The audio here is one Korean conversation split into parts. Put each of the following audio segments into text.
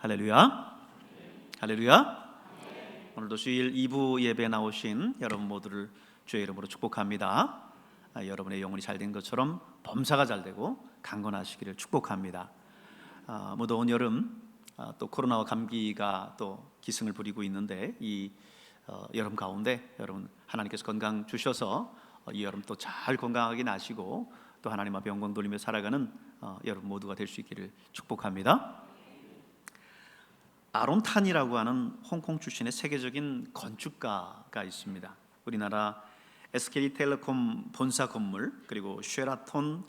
할렐루야. 할렐루야. 오늘도 주일 2부 예배에 나오신 여러분 모두를 주의 이름으로 축복합니다. 여러분의 영혼이 잘된 것처럼 범사가 잘되고 강건하시기를 축복합니다. 무더운 여름, 또 코로나와 감기가 또 기승을 부리고 있는데 이 여름 가운데 여러분 하나님께서 건강 주셔서 이 여름 또 잘 건강하게 나시고 또 하나님 앞에 영광 돌리며 살아가는 여러분 모두가 될 수 있기를 축복합니다. 아론탄이라고 하는 홍콩 출신의 세계적인 건축가가 있습니다. 우리나라 SK텔레콤 본사 건물 그리고 쉐라톤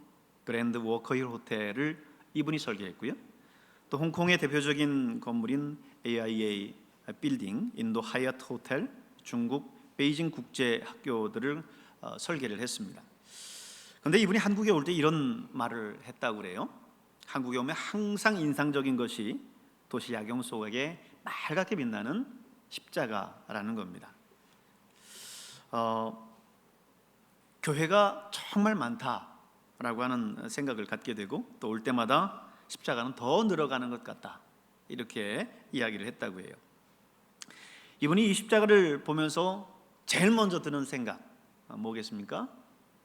그랜드 워커힐 호텔을 이분이 설계했고요. 또 홍콩의 대표적인 건물인 AIA 빌딩, 인도 하얏트 호텔, 중국 베이징 국제 학교들을 설계를 했습니다. 그런데 이분이 한국에 올 때 이런 말을 했다고 그래요. 한국에 오면 항상 인상적인 것이 도시 야경 속에 빨갛게 빛나는 십자가라는 겁니다. 교회가 정말 많다라고 하는 생각을 갖게 되고 또 올 때마다 십자가는 더 늘어가는 것 같다 이렇게 이야기를 했다고 해요. 이분이 이 십자가를 보면서 제일 먼저 드는 생각 뭐겠습니까?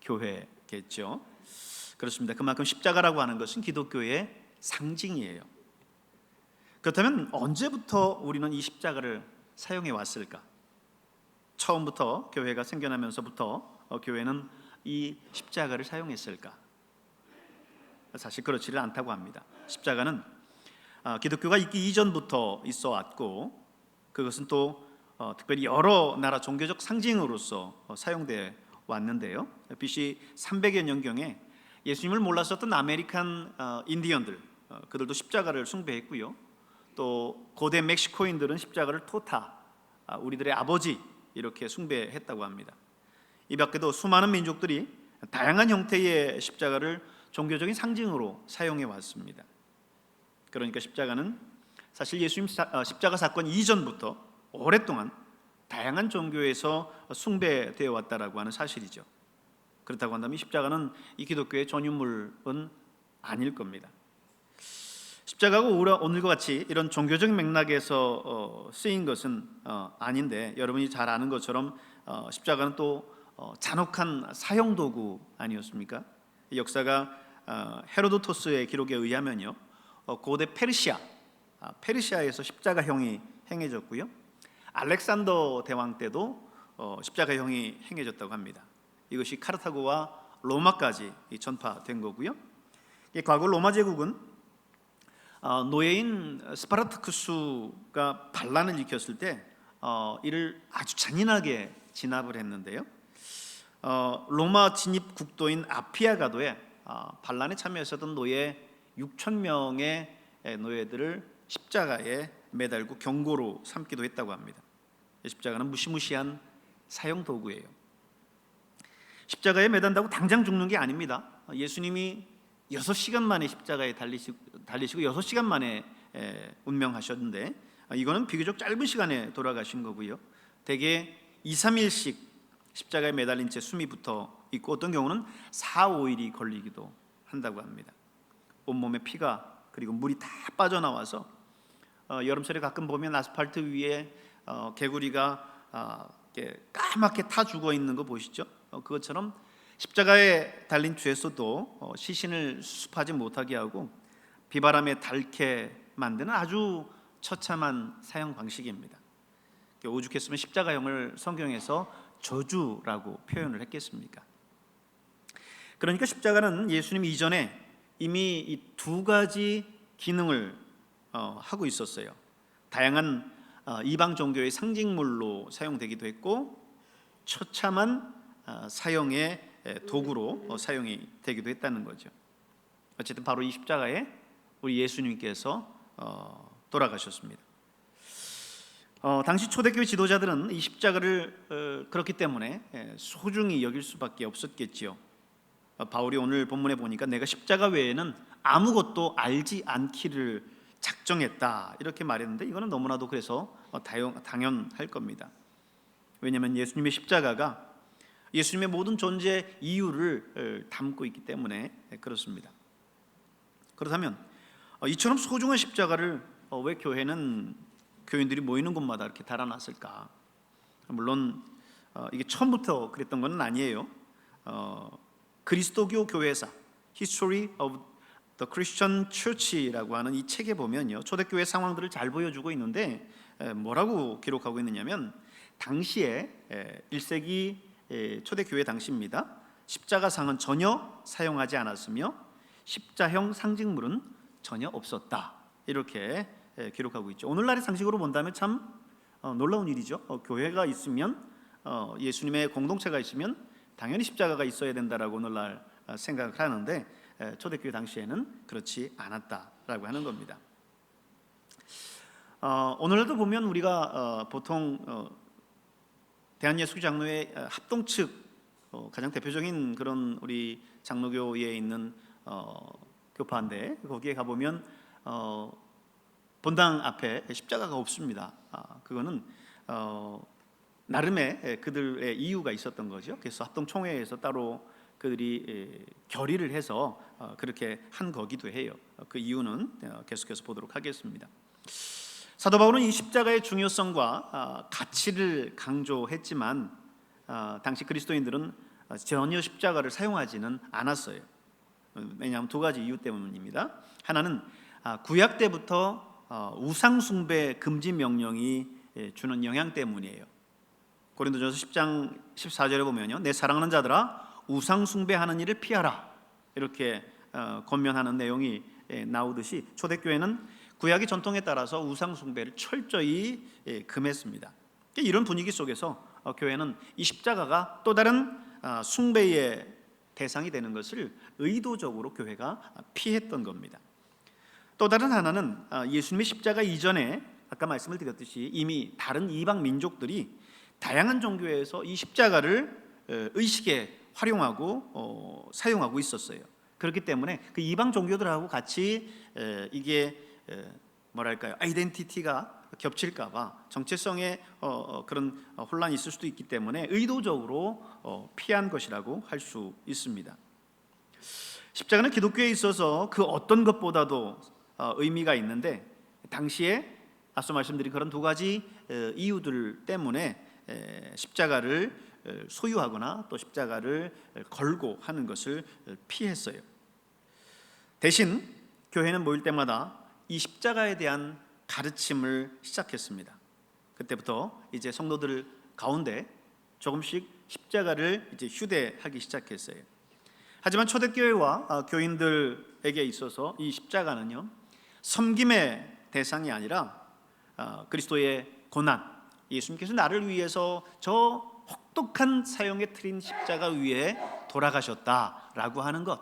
교회겠죠. 그렇습니다. 그만큼 십자가라고 하는 것은 기독교의 상징이에요. 그렇다면 언제부터 우리는 이 십자가를 사용해 왔을까? 처음부터 교회가 생겨나면서부터 교회는 이 십자가를 사용했을까? 사실 그렇지를 않다고 합니다. 십자가는 기독교가 있기 이전부터 있어 왔고 그것은 또 특별히 여러 나라 종교적 상징으로서 사용돼 왔는데요. BC 300여 년경에 예수님을 몰랐었던 아메리칸 인디언들 그들도 십자가를 숭배했고요. 또 고대 멕시코인들은 십자가를 토타, 우리들의 아버지 이렇게 숭배했다고 합니다. 이 밖에도 수많은 민족들이 다양한 형태의 십자가를 종교적인 상징으로 사용해 왔습니다. 그러니까 십자가는 사실 예수님 십자가 사건 이전부터 오랫동안 다양한 종교에서 숭배되어 왔다라고 하는 사실이죠. 그렇다고 한다면 십자가는 이 기독교의 전유물은 아닐 겁니다. 십자가가 오늘과 같이 이런 종교적인 맥락에서 쓰인 것은 아닌데 여러분이 잘 아는 것처럼 십자가는 또 잔혹한 사형도구 아니었습니까? 역사가 헤로도토스의 기록에 의하면요 고대 페르시아에서 십자가형이 행해졌고요 알렉산더 대왕 때도 십자가형이 행해졌다고 합니다. 이것이 카르타고와 로마까지 전파된 거고요. 과거 로마 제국은 노예인 스파르타쿠스가 반란을 일으켰을 때 이를 아주 잔인하게 진압을 했는데요. 로마 진입 국도인 아피아가도에 반란에 참여했었던 노예 6,000명의 노예들을 십자가에 매달고 경고로 삼기도 했다고 합니다. 십자가는 무시무시한 사형 도구예요. 십자가에 매단다고 당장 죽는 게 아닙니다. 예수님이 6시간 만에 십자가에 달리시고 6시간 만에 운명하셨는데 이거는 비교적 짧은 시간에 돌아가신 거고요. 대개 2-3일씩 십자가에 매달린 채 숨이 붙어 있고 어떤 경우는 4-5일이 걸리기도 한다고 합니다. 온몸에 피가 그리고 물이 다 빠져나와서 여름철에 가끔 보면 아스팔트 위에 개구리가 까맣게 타 죽어 있는 거 보시죠? 그것처럼 십자가에 달린 죄수도 시신을 수습하지 못하게 하고 비바람에 닳게 만드는 아주 처참한 사형 방식입니다. 오죽했으면 십자가형을 성경에서 저주라고 표현을 했겠습니까? 그러니까 십자가는 예수님 이전에 이미 이 두 가지 기능을 하고 있었어요. 다양한 이방 종교의 상징물로 사용되기도 했고 처참한 사형의 도구로 사용이 되기도 했다는 거죠. 어쨌든 바로 이 십자가에 우리 예수님께서 돌아가셨습니다. 당시 초대교회 지도자들은 이 십자가를 그렇기 때문에 소중히 여길 수밖에 없었겠지요. 바울이 오늘 본문에 보니까 내가 십자가 외에는 아무것도 알지 않기를 작정했다 이렇게 말했는데 이거는 너무나도 그래서 당연할 겁니다. 왜냐하면 예수님의 십자가가 예수님의 모든 존재 이유를 담고 있기 때문에 그렇습니다. 그렇다면 이처럼 소중한 십자가를 왜 교회는 교인들이 모이는 곳마다 이렇게 달아놨을까? 물론 이게 처음부터 그랬던 건 아니에요. 그리스도교 교회사 History of the Christian Church라고 하는 이 책에 보면요, 초대교회 상황들을 잘 보여주고 있는데 뭐라고 기록하고 있느냐면, 당시에 1세기 초대교회 당시입니다. 십자가상은 전혀 사용하지 않았으며 십자형 상징물은 전혀 없었다, 이렇게 기록하고 있죠. 오늘날의 상식으로 본다면 참 놀라운 일이죠. 교회가 있으면, 예수님의 공동체가 있으면 당연히 십자가가 있어야 된다라고 오늘날 생각을 하는데, 초대교회 당시에는 그렇지 않았다라고 하는 겁니다. 오늘날도 보면 우리가 보통 대한예수교 장로회 합동 측 가장 대표적인 그런 우리 장로교에 있는 교파인데, 거기에 가보면 본당 앞에 십자가가 없습니다. 그거는 나름의 그들의 이유가 있었던 거죠. 그래서 합동총회에서 따로 그들이 결의를 해서 그렇게 한 거기도 해요. 그 이유는 계속해서 보도록 하겠습니다. 사도 바울은 이 십자가의 중요성과 가치를 강조했지만 당시 그리스도인들은 전혀 십자가를 사용하지는 않았어요. 왜냐하면 두 가지 이유 때문입니다. 하나는 구약 때부터 우상 숭배 금지 명령이 주는 영향 때문이에요. 고린도전서 10장 14절에 보면요, 내 사랑하는 자들아 우상 숭배하는 일을 피하라, 이렇게 권면하는 내용이 나오듯이 초대교회는 구약의 전통에 따라서 우상 숭배를 철저히 금했습니다. 이런 분위기 속에서 교회는 이 십자가가 또 다른 숭배의 대상이 되는 것을 의도적으로 교회가 피했던 겁니다. 또 다른 하나는 예수님의 십자가 이전에 아까 말씀을 드렸듯이 이미 다른 이방 민족들이 다양한 종교에서 이 십자가를 의식에 활용하고 사용하고 있었어요. 그렇기 때문에 그 이방 종교들하고 같이 이게 뭐랄까요, 아이덴티티가 겹칠까봐 정체성에 그런 혼란이 있을 수도 있기 때문에 의도적으로 피한 것이라고 할 수 있습니다. 십자가는 기독교에 있어서 그 어떤 것보다도 의미가 있는데, 당시에 앞서 말씀드린 그런 두 가지 이유들 때문에 십자가를 소유하거나 또 십자가를 걸고 하는 것을 피했어요. 대신 교회는 모일 때마다 이 십자가에 대한 가르침을 시작했습니다. 그때부터 이제 성도들 가운데 조금씩 십자가를 이제 휴대하기 시작했어요. 하지만 초대교회와 교인들에게 있어서 이 십자가는요, 섬김의 대상이 아니라 그리스도의 고난, 예수님께서 나를 위해서 저 혹독한 사형에 틀린 십자가 위에 돌아가셨다라고 하는 것,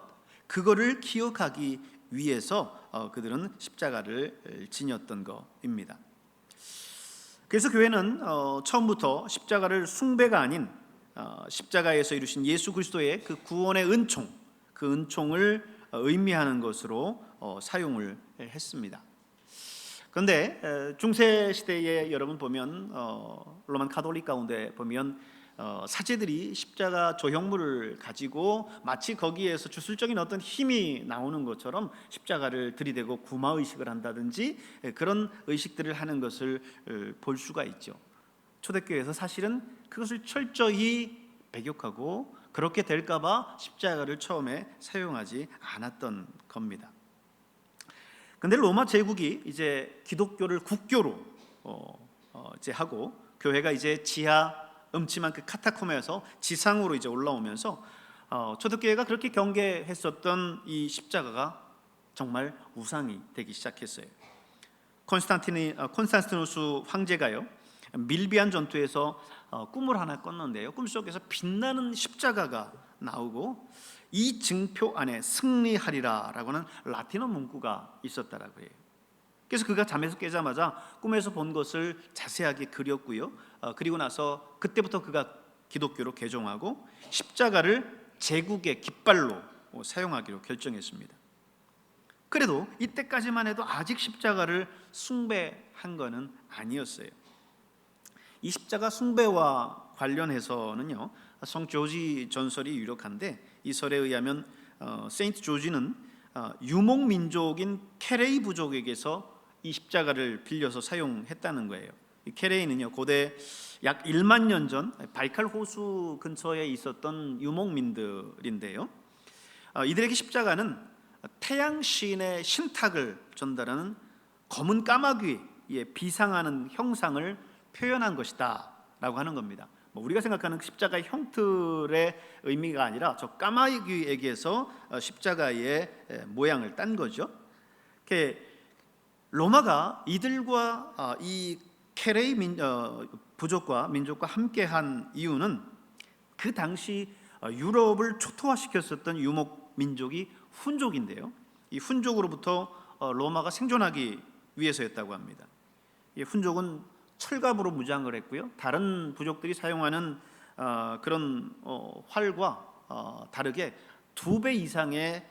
그거를 기억하기 위해서 그들은 십자가를 지녔던 것입니다. 그래서 교회는 처음부터 십자가를 숭배가 아닌 십자가에서 이루신 예수 그리스도의 그 구원의 은총, 그 은총을 의미하는 것으로 사용을 했습니다. 그런데 중세 시대에 여러분 보면 로만 카톨릭 가운데 보면 사제들이 십자가 조형물을 가지고 마치 거기에서 주술적인 어떤 힘이 나오는 것처럼 십자가를 들이대고 구마 의식을 한다든지 그런 의식들을 하는 것을 볼 수가 있죠. 초대교회에서 사실은 그것을 철저히 배격하고 그렇게 될까봐 십자가를 처음에 사용하지 않았던 겁니다. 근데 로마 제국이 이제 기독교를 국교로 이제 하고 교회가 이제 지하 음침한 그 카타콤에서 지상으로 이제 올라오면서 초대교회가 그렇게 경계했었던 이 십자가가 정말 우상이 되기 시작했어요. 콘스탄티누스 황제가요, 밀비안 전투에서 꿈을 하나 꿨는데요, 꿈속에서 빛나는 십자가가 나오고 이 증표 안에 승리하리라라고 하는 라틴어 문구가 있었다라고 해요. 그래서 그가 잠에서 깨자마자 꿈에서 본 것을 자세하게 그렸고요, 그리고 나서 그때부터 그가 기독교로 개종하고 십자가를 제국의 깃발로 사용하기로 결정했습니다. 그래도 이때까지만 해도 아직 십자가를 숭배한 것은 아니었어요. 이 십자가 숭배와 관련해서는요, 성 조지 전설이 유력한데, 이 설에 의하면 세인트 조지는 유목 민족인 케레이 부족에게서 이 십자가를 빌려서 사용했다는 거예요. 이 케레인은요, 고대 약 1만 년 전 바이칼 호수 근처에 있었던 유목민들인데요, 이들에게 십자가는 태양 신의 신탁을 전달하는 검은 까마귀에 비상하는 형상을 표현한 것이다 라고 하는 겁니다. 우리가 생각하는 십자가의 형틀의 의미가 아니라 저 까마귀에게서 십자가의 모양을 딴 거죠. 로마가 이들과 이 케레이 부족과 민족과 함께한 이유는 그 당시 유럽을 초토화시켰었던 유목 민족이 훈족인데요, 이 훈족으로부터 로마가 생존하기 위해서였다고 합니다. 이 훈족은 철갑으로 무장을 했고요, 다른 부족들이 사용하는 그런 활과 다르게 2배 이상의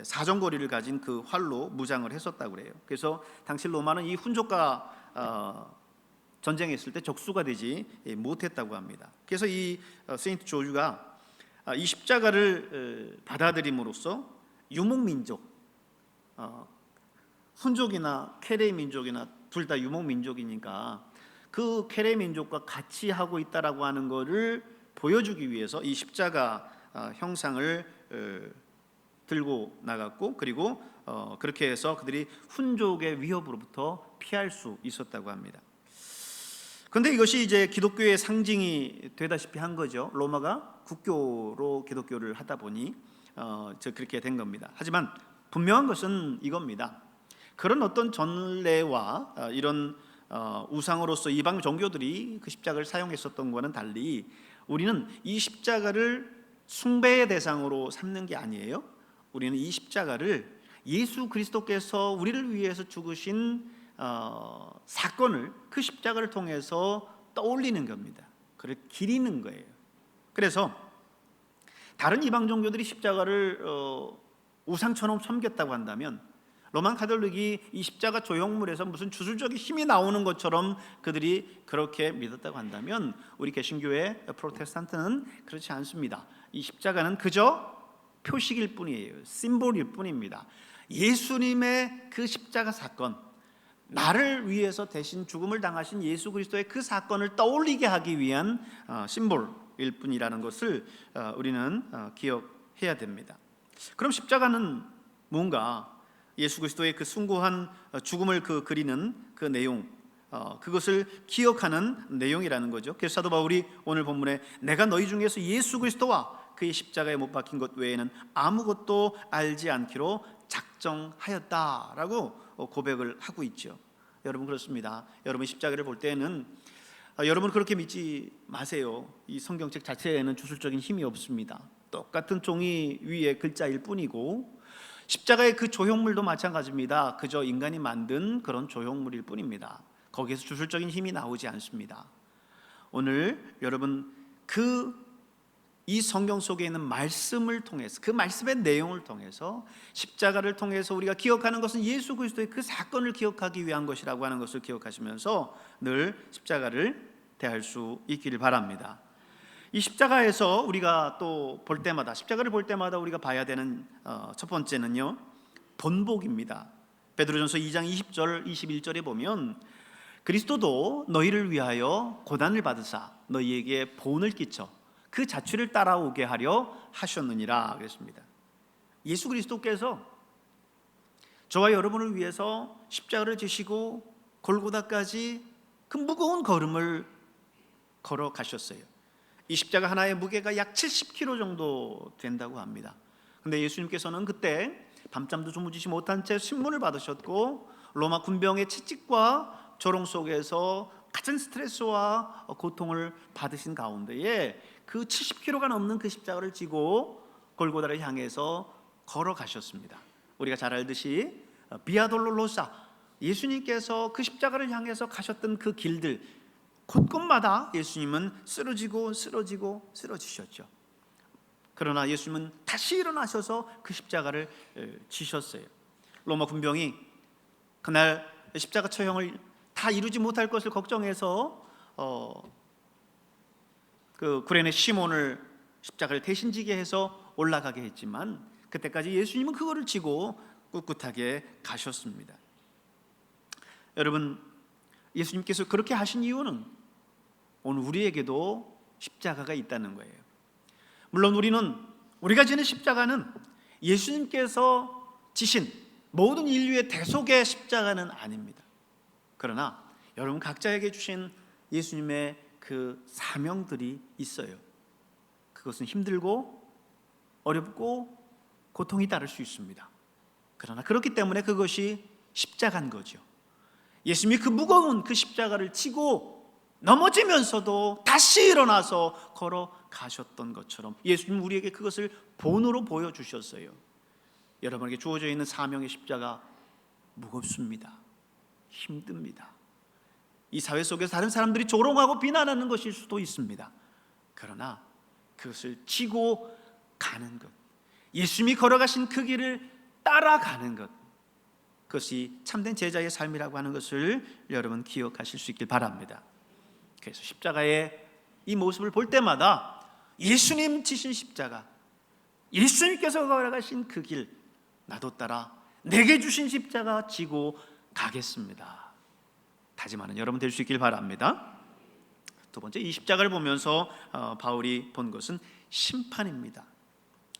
사정거리를 가진 그 활로 무장을 했었다고 그래요. 그래서 당시 로마는 이 훈족과 전쟁했을 때 적수가 되지 못했다고 합니다. 그래서 이 세인트 조주가 이 십자가를 받아들임으로써 유목민족, 훈족이나 케레이 민족이나 둘 다 유목민족이니까 그 케레이 민족과 같이 하고 있다라고 하는 것을 보여주기 위해서 이 십자가 형상을 들고 나갔고, 그리고 그렇게 해서 그들이 훈족의 위협으로부터 피할 수 있었다고 합니다. 그런데 이것이 이제 기독교의 상징이 되다시피 한 거죠. 로마가 국교로 기독교를 하다 보니 그렇게 된 겁니다. 하지만 분명한 것은 이겁니다. 그런 어떤 전례와 이런 우상으로서 이방 종교들이 그 십자가를 사용했었던 것과는 달리 우리는 이 십자가를 숭배의 대상으로 삼는 게 아니에요. 우리는 이 십자가를 예수 그리스도께서 우리를 위해서 죽으신 사건을, 그 십자가를 통해서 떠올리는 겁니다. 그를 기리는 거예요. 그래서 다른 이방 종교들이 십자가를 우상처럼 섬겼다고 한다면, 로마 가톨릭이 이 십자가 조형물에서 무슨 주술적인 힘이 나오는 것처럼 그들이 그렇게 믿었다고 한다면, 우리 개신교의 프로테스탄트는 그렇지 않습니다. 이 십자가는 그저 표식일 뿐이에요. 심볼일 뿐입니다. 예수님의 그 십자가 사건, 나를 위해서 대신 죽음을 당하신 예수 그리스도의 그 사건을 떠올리게 하기 위한 심볼일 뿐이라는 것을 우리는 기억해야 됩니다. 그럼 십자가는 뭔가? 예수 그리스도의 그 숭고한 죽음을 그리는 그 내용, 그것을 기억하는 내용이라는 거죠. 그래서 사도 바울이 오늘 본문에 내가 너희 중에서 예수 그리스도와 그의 십자가에 못 박힌 것 외에는 아무것도 알지 않기로 작정하였다라고 고백을 하고 있죠. 여러분, 그렇습니다. 여러분 십자가를 볼 때는 여러분 그렇게 믿지 마세요. 이 성경책 자체에는 주술적인 힘이 없습니다. 똑같은 종이 위에 글자일 뿐이고, 십자가의 그 조형물도 마찬가지입니다. 그저 인간이 만든 그런 조형물일 뿐입니다. 거기에서 주술적인 힘이 나오지 않습니다. 오늘 여러분 이 성경 속에 있는 말씀을 통해서, 그 말씀의 내용을 통해서, 십자가를 통해서 우리가 기억하는 것은 예수 그리스도의 그 사건을 기억하기 위한 것이라고 하는 것을 기억하시면서 늘 십자가를 대할 수 있기를 바랍니다. 이 십자가에서 우리가 또 볼 때마다, 십자가를 볼 때마다 우리가 봐야 되는 첫 번째는요, 본복입니다. 베드로전서 2장 20절 21절에 보면 그리스도도 너희를 위하여 고난을 받으사 너희에게 본을 끼쳐 그 자취를 따라오게 하려 하셨느니라 그랬습니다. 예수 그리스도께서 저와 여러분을 위해서 십자가를 지시고 골고다까지 그 무거운 걸음을 걸어가셨어요. 이 십자가 하나의 무게가 약 70kg 정도 된다고 합니다. 근데 예수님께서는 그때 밤잠도 주무시지 못한 채 신문을 받으셨고, 로마 군병의 채찍과 조롱 속에서 같은 스트레스와 고통을 받으신 가운데에 그 70kg가 넘는 그 십자가를 지고 골고다를 향해서 걸어가셨습니다. 우리가 잘 알듯이 비아 돌로로사, 예수님께서 그 십자가를 향해서 가셨던 그 길들 곳곳마다 예수님은 쓰러지셨죠. 그러나 예수님은 다시 일어나셔서 그 십자가를 지셨어요. 로마 군병이 그날 십자가 처형을 다 이루지 못할 것을 걱정해서 그 구레네 시몬을 십자가를 대신 지게 해서 올라가게 했지만, 그때까지 예수님은 그거를 지고 꿋꿋하게 가셨습니다. 여러분, 예수님께서 그렇게 하신 이유는 오늘 우리에게도 십자가가 있다는 거예요. 물론 우리가 지는 십자가는 예수님께서 지신 모든 인류의 대속의 십자가는 아닙니다. 그러나 여러분 각자에게 주신 예수님의 그 사명들이 있어요. 그것은 힘들고 어렵고 고통이 따를 수 있습니다. 그러나 그렇기 때문에 그것이 십자가인 거죠. 예수님이 그 무거운 그 십자가를 지고 넘어지면서도 다시 일어나서 걸어가셨던 것처럼 예수님 우리에게 그것을 본으로 보여주셨어요. 여러분에게 주어져 있는 사명의 십자가 무겁습니다. 힘듭니다. 이 사회 속에서 다른 사람들이 조롱하고 비난하는 것일 수도 있습니다. 그러나 그것을 지고 가는 것, 예수님이 걸어가신 그 길을 따라가는 것, 그것이 참된 제자의 삶이라고 하는 것을 여러분 기억하실 수 있길 바랍니다. 그래서 십자가의 이 모습을 볼 때마다 예수님 지신 십자가, 예수님께서 걸어가신 그 길, 나도 따라 내게 주신 십자가 지고 가겠습니다 다짐하는 여러분 될 수 있길 바랍니다. 두 번째, 이 십자가를 보면서 바울이 본 것은 심판입니다.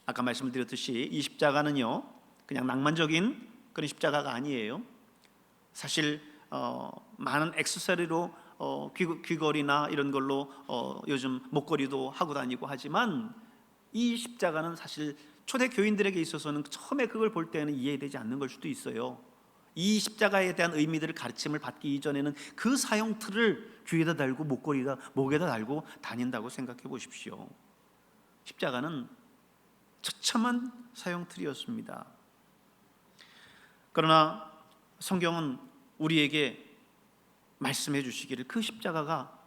아까 말씀드렸듯이 이 십자가는요 그냥 낭만적인 그런 십자가가 아니에요. 사실 많은 액세서리로 귀걸이나 이런 걸로 요즘 목걸이도 하고 다니고 하지만 이 십자가는 사실 초대 교인들에게 있어서는 처음에 그걸 볼 때는 이해되지 않는 걸 수도 있어요. 이 십자가에 대한 의미들을 가르침을 받기 이전에는 그 사용 틀을 귀에다 달고 목에다 달고 다닌다고 생각해 보십시오. 십자가는 처참한 사용 틀이었습니다. 그러나 성경은 우리에게 말씀해 주시기를 그 십자가가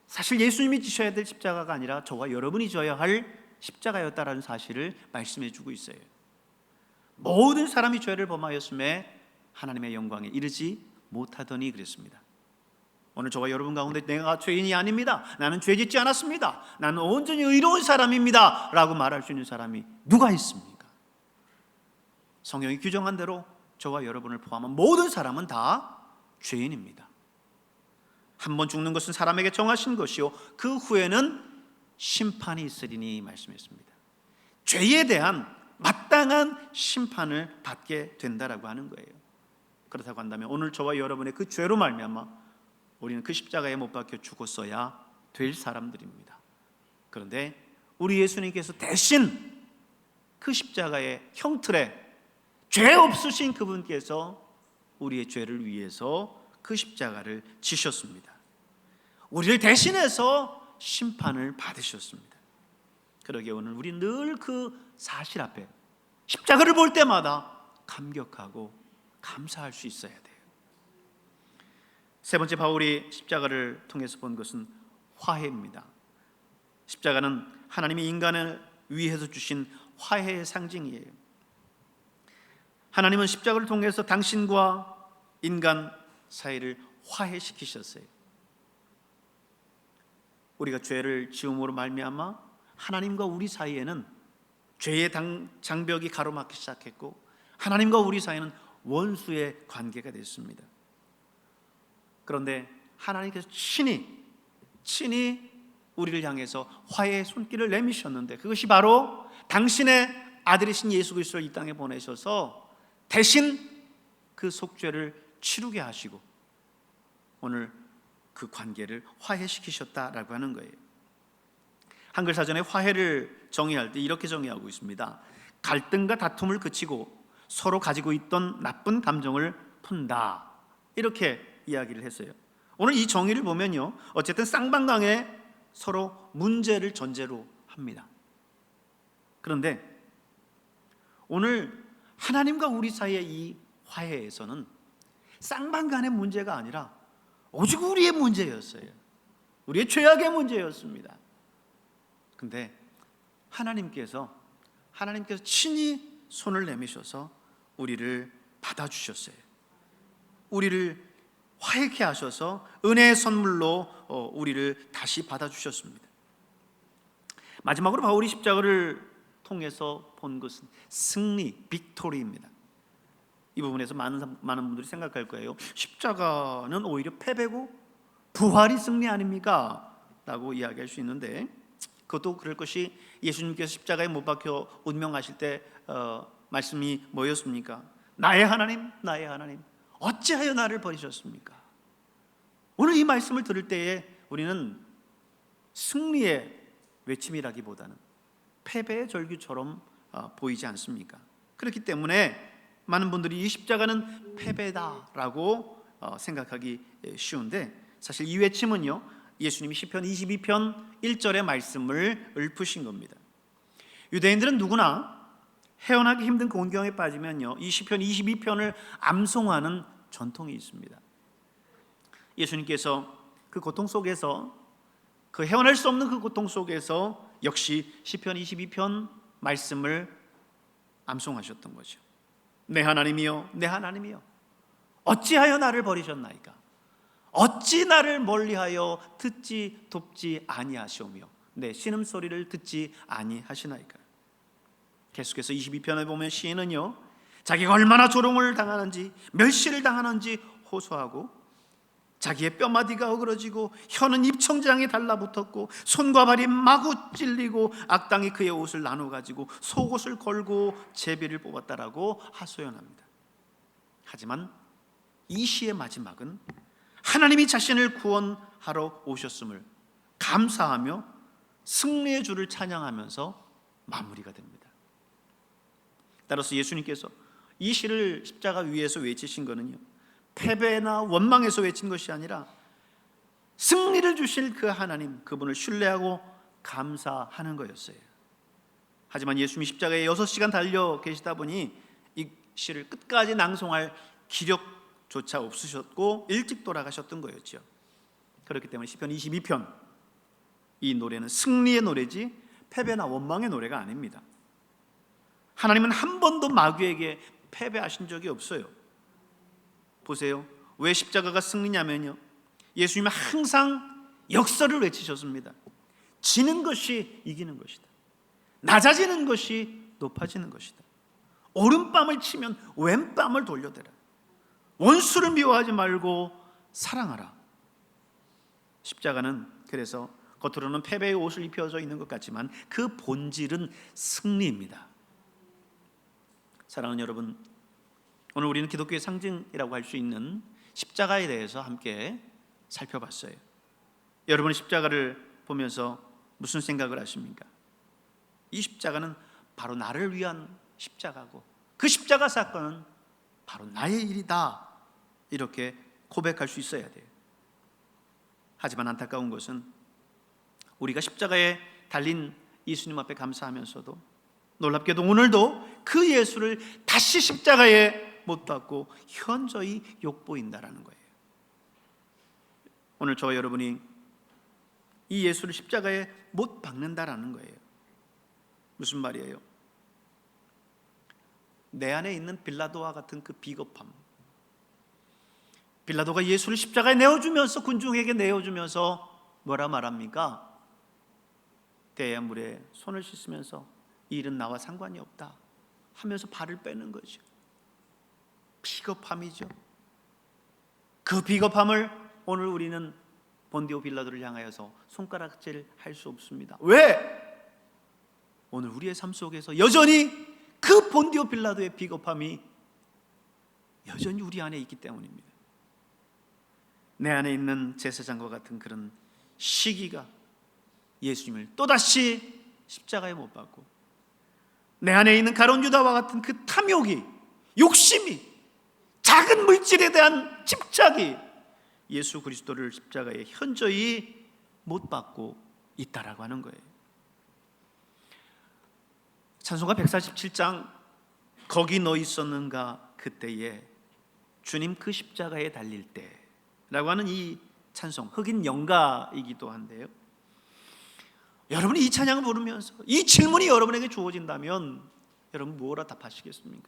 사실 예수님이 지셔야 될 십자가가 아니라 저와 여러분이 져야 할 십자가였다라는 사실을 말씀해 주고 있어요. 모든 사람이 죄를 범하였음에 하나님의 영광에 이르지 못하더니 그랬습니다. 오늘 저와 여러분 가운데 내가 죄인이 아닙니다, 나는 죄 짓지 않았습니다, 나는 온전히 의로운 사람입니다 라고 말할 수 있는 사람이 누가 있습니까? 성경이 규정한 대로 저와 여러분을 포함한 모든 사람은 다 죄인입니다. 한 번 죽는 것은 사람에게 정하신 것이요 그 후에는 심판이 있으리니 말씀했습니다. 죄에 대한 마땅한 심판을 받게 된다라고 하는 거예요. 그렇다고 한다면 오늘 저와 여러분의 그 죄로 말미암아 우리는 그 십자가에 못 박혀 죽었어야 될 사람들입니다. 그런데 우리 예수님께서 대신 그 십자가의 형틀에 죄 없으신 그분께서 우리의 죄를 위해서 그 십자가를 지셨습니다. 우리를 대신해서 심판을 받으셨습니다. 그러기에 오늘 우리 늘 그 사실 앞에 십자가를 볼 때마다 감격하고 감사할 수 있어야 돼요. 세 번째, 바울이 십자가를 통해서 본 것은 화해입니다. 십자가는 하나님이 인간을 위해서 주신 화해의 상징이에요. 하나님은 십자가를 통해서 당신과 인간 사이를 화해시키셨어요. 우리가 죄를 지음으로 말미암아 하나님과 우리 사이에는 죄의 장벽이 가로막기 시작했고 하나님과 우리 사이는 원수의 관계가 됐습니다. 그런데 하나님께서 친히 우리를 향해서 화해의 손길을 내미셨는데 그것이 바로 당신의 아들이신 예수 그리스도를 이 땅에 보내셔서 대신 그 속죄를 치르게 하시고 오늘 그 관계를 화해시키셨다라고 하는 거예요. 한글 사전에 화해를 정의할 때 이렇게 정의하고 있습니다. 갈등과 다툼을 그치고 서로 가지고 있던 나쁜 감정을 푼다, 이렇게 이야기를 했어요. 오늘 이 정의를 보면요, 어쨌든 쌍방강에 서로 문제를 전제로 합니다. 그런데 오늘 하나님과 우리 사이의 이 화해에서는 쌍방간의 문제가 아니라 오직 우리의 문제였어요. 우리의 죄악의 문제였습니다. 근데 하나님께서 친히 손을 내미셔서 우리를 받아주셨어요. 우리를 화해케 하셔서 은혜의 선물로 우리를 다시 받아주셨습니다. 마지막으로 바울이 십자가를 통해서 본 것은 승리, 빅토리입니다. 이 부분에서 많은 분들이 생각할 거예요. 십자가는 오히려 패배고 부활이 승리 아닙니까? 라고 이야기할 수 있는데, 그것도 그럴 것이 예수님께서 십자가에 못 박혀 운명하실 때 말씀이 뭐였습니까? 나의 하나님, 나의 하나님, 어찌하여 나를 버리셨습니까? 오늘 이 말씀을 들을 때에 우리는 승리의 외침이라기보다는 패배의 절규처럼 보이지 않습니까? 그렇기 때문에 많은 분들이 이 십자가는 패배다라고 생각하기 쉬운데, 사실 이 외침은요, 예수님이 시편 22편 1절의 말씀을 읊으신 겁니다. 유대인들은 누구나 헤어나기 힘든 곤경에 빠지면요, 이 시편 22편을 암송하는 전통이 있습니다. 예수님께서 그 고통 속에서, 그 헤어날 수 없는 그 고통 속에서 역시 시편 22편 말씀을 암송하셨던 거죠. 내 하나님이여, 내 하나님이여, 어찌하여 나를 버리셨나이까? 어찌 나를 멀리하여 듣지 돕지 아니하시오며 내 신음소리를 듣지 아니하시나이까? 계속해서 22편에 보면 시인은요, 자기가 얼마나 조롱을 당하는지, 멸시를 당하는지 호소하고, 자기의 뼈마디가 어그러지고 혀는 입천장에 달라붙었고 손과 발이 마구 찔리고 악당이 그의 옷을 나눠 가지고 속옷을 걸고 제비를 뽑았다라고 하소연합니다. 하지만 이 시의 마지막은 하나님이 자신을 구원하러 오셨음을 감사하며 승리의 주를 찬양하면서 마무리가 됩니다. 따라서 예수님께서 이 시를 십자가 위에서 외치신 거는요, 패배나 원망에서 외친 것이 아니라 승리를 주실 그 하나님, 그분을 신뢰하고 감사하는 거였어요. 하지만 예수님이 십자가에 6시간 달려 계시다 보니 이 시를 끝까지 낭송할 기력조차 없으셨고 일찍 돌아가셨던 거였죠. 그렇기 때문에 시편 22편, 이 노래는 승리의 노래지 패배나 원망의 노래가 아닙니다. 하나님은 한 번도 마귀에게 패배하신 적이 없어요. 보세요. 왜 십자가가 승리냐면요, 예수님은 항상 역설을 외치셨습니다. 지는 것이 이기는 것이다. 낮아지는 것이 높아지는 것이다. 오른뺨을 치면 왼뺨을 돌려대라. 원수를 미워하지 말고 사랑하라. 십자가는 그래서 겉으로는 패배의 옷을 입혀져 있는 것 같지만 그 본질은 승리입니다. 사랑하는 여러분, 오늘 우리는 기독교의 상징이라고 할 수 있는 십자가에 대해서 함께 살펴봤어요. 여러분은 십자가를 보면서 무슨 생각을 하십니까? 이 십자가는 바로 나를 위한 십자가고 그 십자가 사건은 바로 나의 일이다, 이렇게 고백할 수 있어야 돼요. 하지만 안타까운 것은 우리가 십자가에 달린 예수님 앞에 감사하면서도 놀랍게도 오늘도 그 예수를 다시 십자가에 못 박고 현저히 욕보인다라는 거예요. 오늘 저와 여러분이 이 예수를 십자가에 못 박는다라는 거예요. 무슨 말이에요? 내 안에 있는 빌라도와 같은 그 비겁함, 빌라도가 예수를 십자가에 내어주면서, 군중에게 내어주면서 뭐라 말합니까? 때에 물에 손을 씻으면서 이 일은 나와 상관이 없다 하면서 발을 빼는 거죠. 비겁함이죠. 그 비겁함을 오늘 우리는 본디오 빌라도를 향하여서 손가락질 할 수 없습니다. 왜? 오늘 우리의 삶 속에서 여전히 그 본디오 빌라도의 비겁함이 여전히 우리 안에 있기 때문입니다. 내 안에 있는 제사장과 같은 그런 시기가 예수님을 또다시 십자가에 못 박고, 내 안에 있는 가룟 유다와 같은 그 탐욕이, 욕심이, 작은 물질에 대한 집착이 예수 그리스도를 십자가에 현저히 못 박고 있다라고 하는 거예요. 찬송가 147장 거기 너 있었는가 그때에 주님 그 십자가에 달릴 때라고 하는 이 찬송, 흑인 영가이기도 한데요, 여러분이 이 찬양을 부르면서 이 질문이 여러분에게 주어진다면 여러분 뭐라 답하시겠습니까?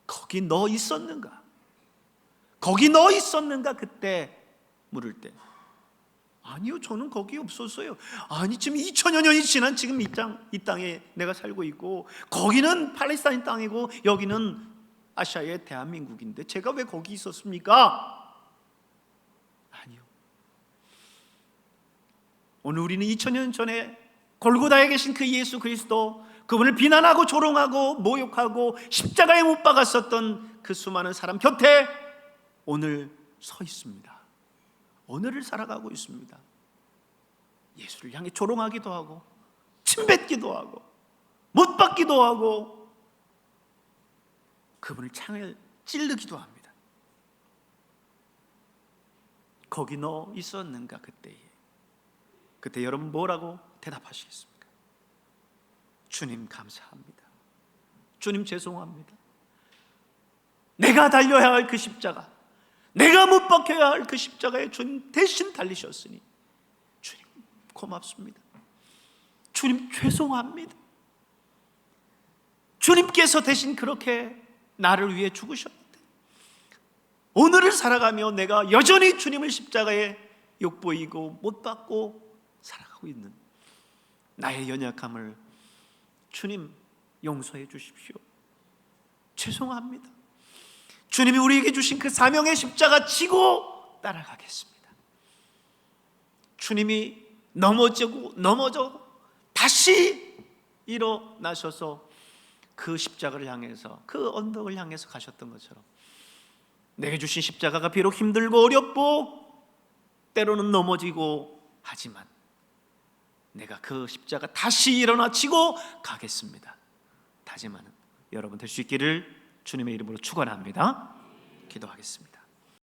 거기 너 있었는가? 거기 너 있었는가? 그때 물을 때, 아니요, 저는 거기 없었어요. 아니, 지금 2000여 년이 지난 지금 이 땅에 내가 살고 있고, 거기는 팔레스타인 땅이고 여기는 아시아의 대한민국인데 제가 왜 거기 있었습니까? 아니요. 오늘 우리는 2000년 전에 골고다에 계신 그 예수 그리스도, 그분을 비난하고 조롱하고 모욕하고 십자가에 못 박았었던 그 수많은 사람 곁에 오늘 서 있습니다. 오늘을 살아가고 있습니다. 예수를 향해 조롱하기도 하고 침뱉기도 하고 못 박기도 하고 그분을 창을 찌르기도 합니다. 거기 너 있었는가 그때에? 그때 여러분 뭐라고 대답하시겠습니까? 주님 감사합니다. 주님 죄송합니다. 내가 달려야 할 그 십자가, 내가 못 박혀야 할 그 십자가에 주님 대신 달리셨으니 주님 고맙습니다. 주님 죄송합니다. 주님께서 대신 그렇게 나를 위해 죽으셨는데 오늘을 살아가며 내가 여전히 주님을 십자가에 욕보이고 못 박고 살아가고 있는 나의 연약함을 주님 용서해 주십시오. 죄송합니다. 주님이 우리에게 주신 그 사명의 십자가 지고 따라가겠습니다. 주님이 넘어져 다시 일어나셔서 그 십자가를 향해서, 그 언덕을 향해서 가셨던 것처럼 내게 주신 십자가가 비록 힘들고 어렵고 때로는 넘어지고 하지만 내가 그 십자가 다시 일어나 지고 가겠습니다. 다짐하는 여러분 될 수 있기를 주님의 이름으로 축원합니다. 기도하겠습니다.